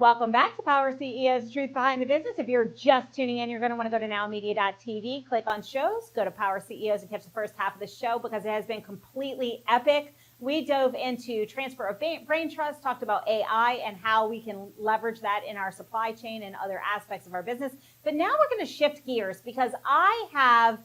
Welcome back to Power CEO's Truth Behind the Business. If you're just tuning in, you're going to want to go to nowmedia.tv, click on shows, go to Power CEOs and catch the first half of the show because it has been completely epic. We dove into transfer of brain trust, talked about AI and how we can leverage that in our supply chain and other aspects of our business. But now we're going to shift gears because I have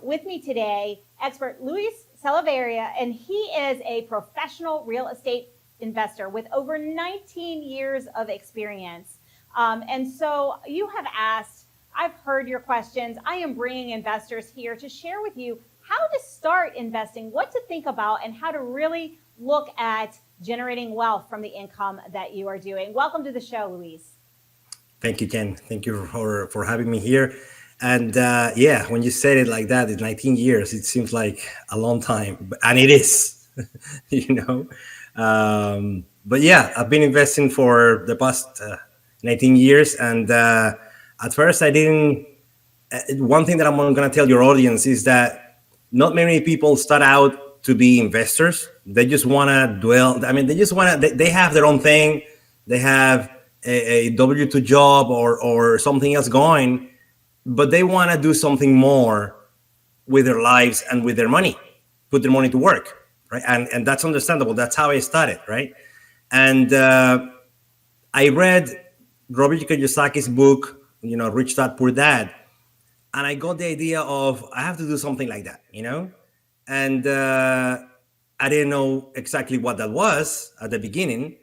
with me today expert Luis Salavarria, and he is a professional real estate investor with over 19 years of experience. And so you have asked, I've heard your questions. I am bringing investors here to share with you how to start investing, what to think about, and how to really look at generating wealth from the income that you are doing. Welcome to the show, Luis. Thank you, Jen. Thank you for having me here. And when you said it like that, it's 19 years. It seems like a long time, and it is, you know. But yeah, I've been investing for the past 19 years. And at first I didn't, one thing that I'm going to tell your audience is that not many people start out to be investors. They just want to dwell. I mean, they just want to, they have their own thing. They have a W-2 job or something else going, but they want to do something more with their lives and with their money, put their money to work. Right. And that's understandable. That's how I started. Right. And I read Robert Kiyosaki's book, Rich Dad, Poor Dad. And I got the idea of I have to do something like that, and I didn't know exactly what that was at the beginning.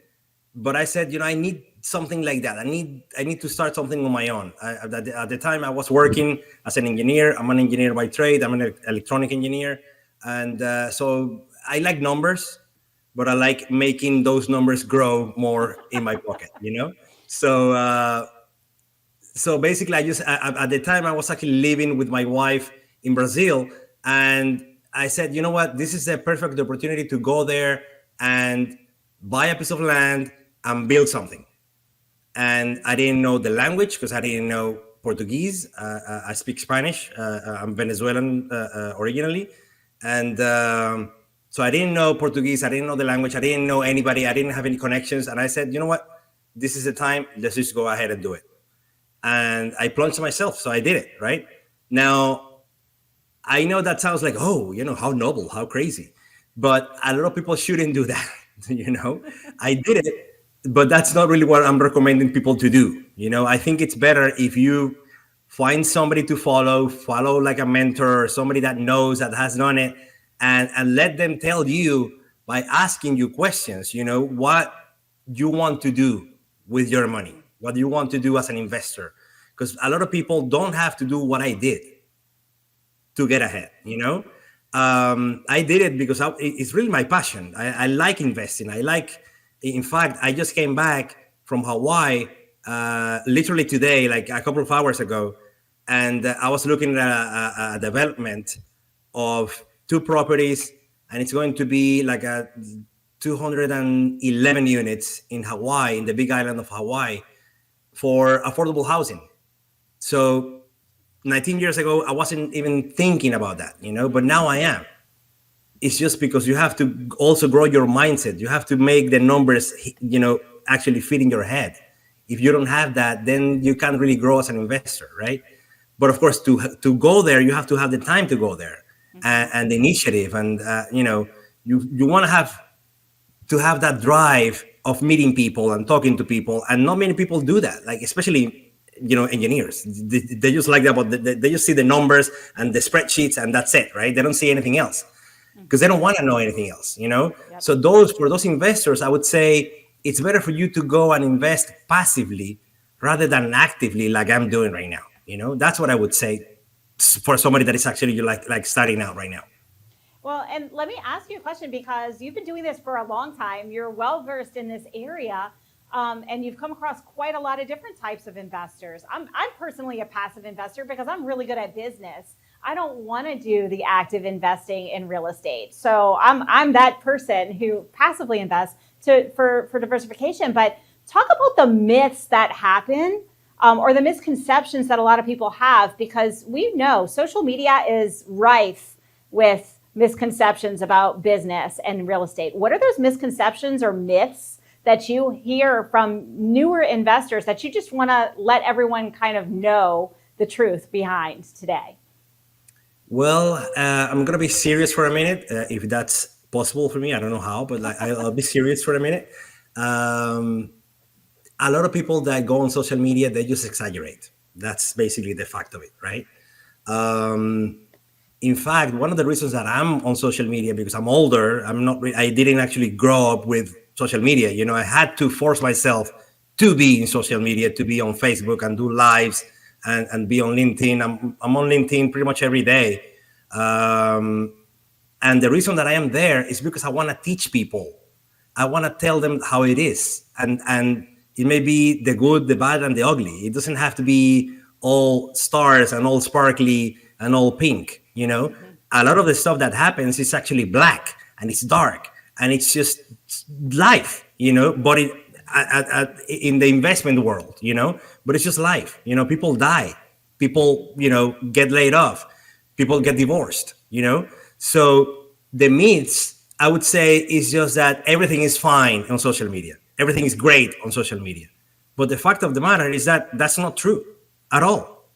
But I said, I need something like that. I need to start something on my own. At the time I was working as an engineer. I'm an engineer by trade. I'm an electronic engineer. And so I like numbers, but I like making those numbers grow more in my pocket, So basically, at the time I was actually living with my wife in Brazil, and I said, you know what, this is the perfect opportunity to go there and buy a piece of land and build something. And I didn't know the language because I didn't know Portuguese. I speak Spanish. I'm Venezuelan originally. And so I didn't know Portuguese. I didn't know the language. I didn't know anybody. I didn't have any connections. And I said, you know what? This is the time. Let's just go ahead and do it. And I plunged myself. So I did it, right? Now, I know that sounds like, oh, how noble, how crazy. But a lot of people shouldn't do that, I did it, but that's not really what I'm recommending people to do. I think it's better if you find somebody to follow like a mentor or somebody that knows, that has done it, and let them tell you by asking you questions, what you want to do with your money, what you want to do as an investor. Because a lot of people don't have to do what I did to get ahead, I did it because it's really my passion. I like investing. In fact, I just came back from Hawaii literally today, like a couple of hours ago. And I was looking at a development of 2 properties, and it's going to be like a 211 units in Hawaii, in the big island of Hawaii, for affordable housing. So 19 years ago, I wasn't even thinking about that, but now I am. It's just because you have to also grow your mindset. You have to make the numbers, actually fit in your head. If you don't have that, then you can't really grow as an investor, right? But of course, to go there, you have to have the time to go there, and the initiative, and you want to have that drive of meeting people and talking to people, and not many people do that. Like especially engineers, they just like that, but they just see the numbers and the spreadsheets, and that's it, right? They don't see anything else because they don't want to know anything else, Yep. So for those investors, I would say it's better for you to go and invest passively rather than actively, like I'm doing right now. That's what I would say for somebody that is actually like starting out right now. Well, and let me ask you a question, because you've been doing this for a long time. You're well versed in this area, and you've come across quite a lot of different types of investors. I'm personally a passive investor because I'm really good at business. I don't want to do the active investing in real estate. So I'm that person who passively invests for diversification. But talk about the myths that happen, or the misconceptions that a lot of people have, because we know social media is rife with misconceptions about business and real estate. What are those misconceptions or myths that you hear from newer investors that you just want to let everyone kind of know the truth behind today? Well, I'm gonna be serious for a minute, if that's possible for me. I don't know how, but like I'll be serious for a minute. Um, a lot of people that go on social media, they just exaggerate. That's basically the fact of it, right? Um, in fact, one of the reasons that I'm on social media, because I'm older, I didn't actually grow up with social media. I had to force myself to be in social media, to be on Facebook and do lives and be on LinkedIn. I'm on LinkedIn pretty much every day. Um, and the reason that I am there is because I want to teach people. I want to tell them how it is, and it may be the good, the bad, and the ugly. It doesn't have to be all stars and all sparkly and all pink. A lot of the stuff that happens is actually black and it's dark and it's just life. But in the investment world, but it's just life. People die, people get laid off, people get divorced. So the myths, I would say, is just that everything is fine on social media. Everything is great on social media. But the fact of the matter is that that's not true at all.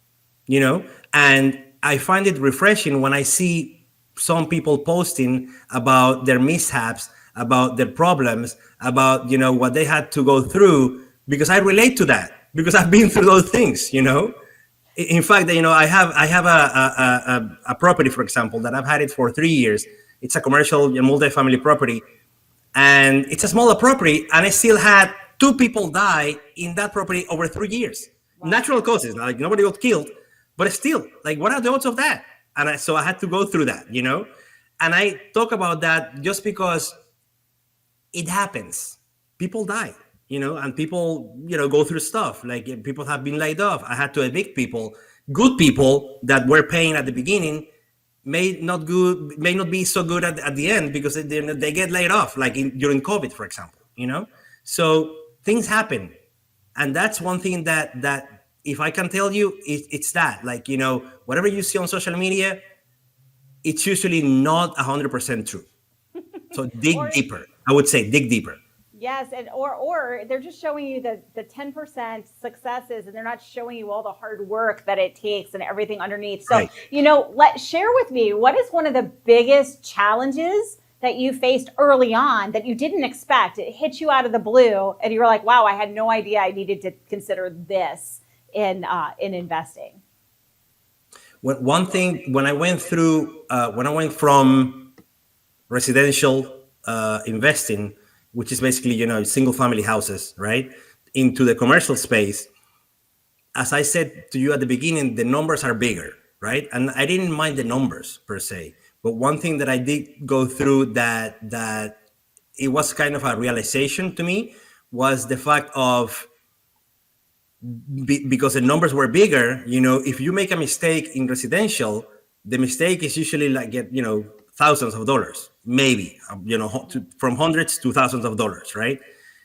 And I find it refreshing when I see some people posting about their mishaps, about their problems, about what they had to go through, because I relate to that, because I've been through those things. In fact, I have a property, for example, that I've had it for 3 years. It's a commercial multifamily property, and it's a smaller property, and I still had two people die in that property over 3 years. Wow. Natural causes, like nobody got killed, but still, like, what are the odds of that? And so I had to go through that, and I talk about that just because it happens. People die, and people, go through stuff. Like, people have been laid off. I had to evict people. Good people that were paying at the beginning may not be so good at the end, because they get laid off, like during COVID, for example. So things happen, and that's one thing that if I can tell you, it's that, like, whatever you see on social media, it's usually not 100% true. So dig deeper. I would say dig deeper. Yes, and or they're just showing you the 10% successes, and they're not showing you all the hard work that it takes and everything underneath. So, right. Share with me, what is one of the biggest challenges that you faced early on that you didn't expect? It hit you out of the blue, and you were like, "Wow, I had no idea I needed to consider this in investing." One thing, when I went from residential investing, which is basically, single family houses, right, into the commercial space, as I said to you at the beginning, the numbers are bigger, right? And I didn't mind the numbers per se, but one thing that I did go through that it was kind of a realization to me was the fact of, because the numbers were bigger, if you make a mistake in residential, the mistake is usually like thousands of dollars, maybe, from hundreds to thousands of dollars, right?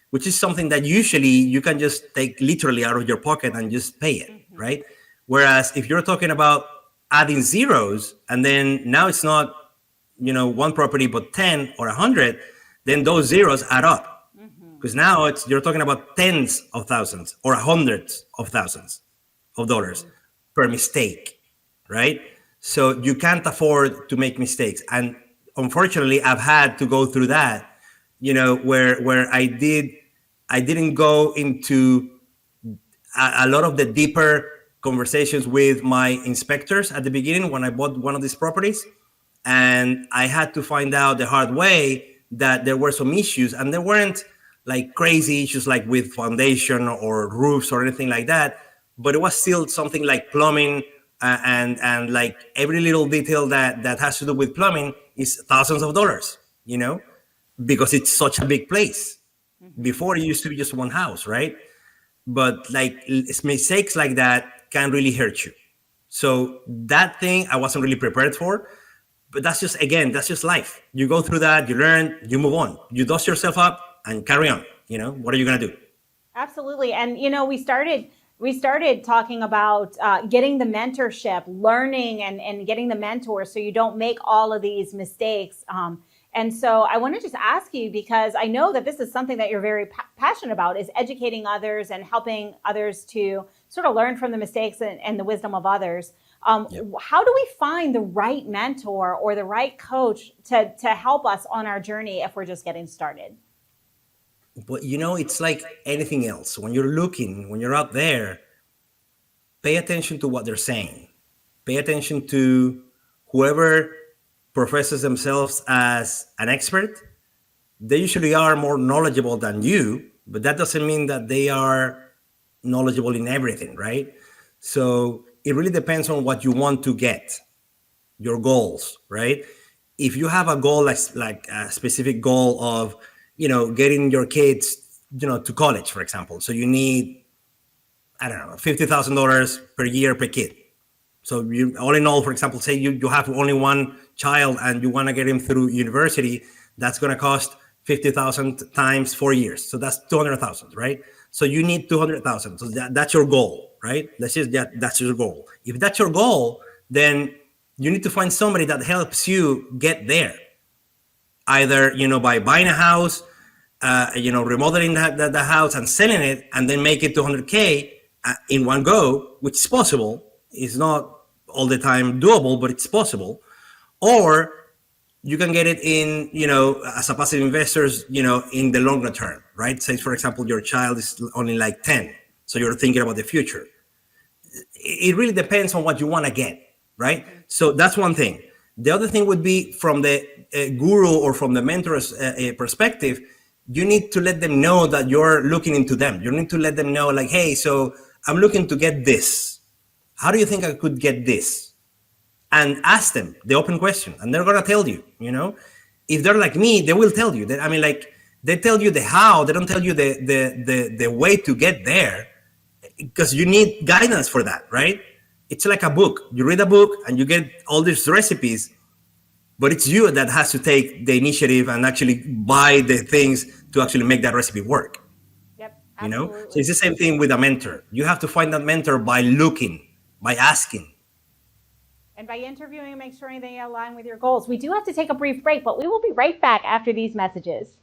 Which is something that usually you can just take literally out of your pocket and just pay it, right? Whereas if you're talking about adding zeros, and then now it's not, one property, but 10 or 100, then those zeros add up. Because now you're talking about tens of thousands or hundreds of thousands of dollars per mistake, right? So you can't afford to make mistakes. And unfortunately, I've had to go through that, where I didn't go into a lot of the deeper conversations with my inspectors at the beginning when I bought one of these properties. And I had to find out the hard way that there were some issues, and there weren't like crazy issues like with foundation or roofs or anything like that, but it was still something like plumbing, and like every little detail that has to do with plumbing is thousands of dollars, because it's such a big place. Before, it used to be just one house, right? But like mistakes like that can really hurt you. So that thing I wasn't really prepared for, but that's just life. You go through that, you learn, you move on, you dust yourself up and carry on. What are you going to do? Absolutely. And, we started talking about getting the mentorship, learning and getting the mentors so you don't make all of these mistakes. And so I want to just ask you, because I know that this is something that you're very passionate about, is educating others and helping others to sort of learn from the mistakes and the wisdom of others. Yep. How do we find the right mentor or the right coach to help us on our journey if we're just getting started? But it's like anything else. When you're looking, when you're out there, pay attention to what they're saying. Pay attention to whoever professes themselves as an expert. They usually are more knowledgeable than you, but that doesn't mean that they are knowledgeable in everything, right? So it really depends on what you want to get, your goals, right? If you have a goal like a specific goal of, getting your kids, to college, for example. So you need, I don't know, $50,000 per year per kid. So you, all in all, for example, say you have only one child and you want to get him through university, that's going to cost 50,000 times 4 years. So that's 200,000, right? So you need 200,000. So that's your goal, right? That's your goal. If that's your goal, then you need to find somebody that helps you get there. Either, by buying a house, remodeling the house and selling it and then make it 200K in one go, which is possible. It's not all the time doable, but it's possible. Or you can get it in, as a passive investors, in the longer term, right? Say, for example, your child is only like 10. So you're thinking about the future. It really depends on what you want to get, right? So that's one thing. The other thing would be from the guru or from the mentor's perspective, you need to let them know that you're looking into them. You need to let them know, like, hey, so I'm looking to get this. How do you think I could get this? And ask them the open question, and they're gonna tell you. If they're like me, they will tell you. They tell you the how. They don't tell you the way to get there, because you need guidance for that, right? It's like a book. You read a book and you get all these recipes, but it's you that has to take the initiative and actually buy the things to actually make that recipe work. Yep, So it's absolutely. the same thing with a mentor. You have to find that mentor by looking, by asking. And by interviewing and make sure they align with your goals. We do have to take a brief break, but we will be right back after these messages.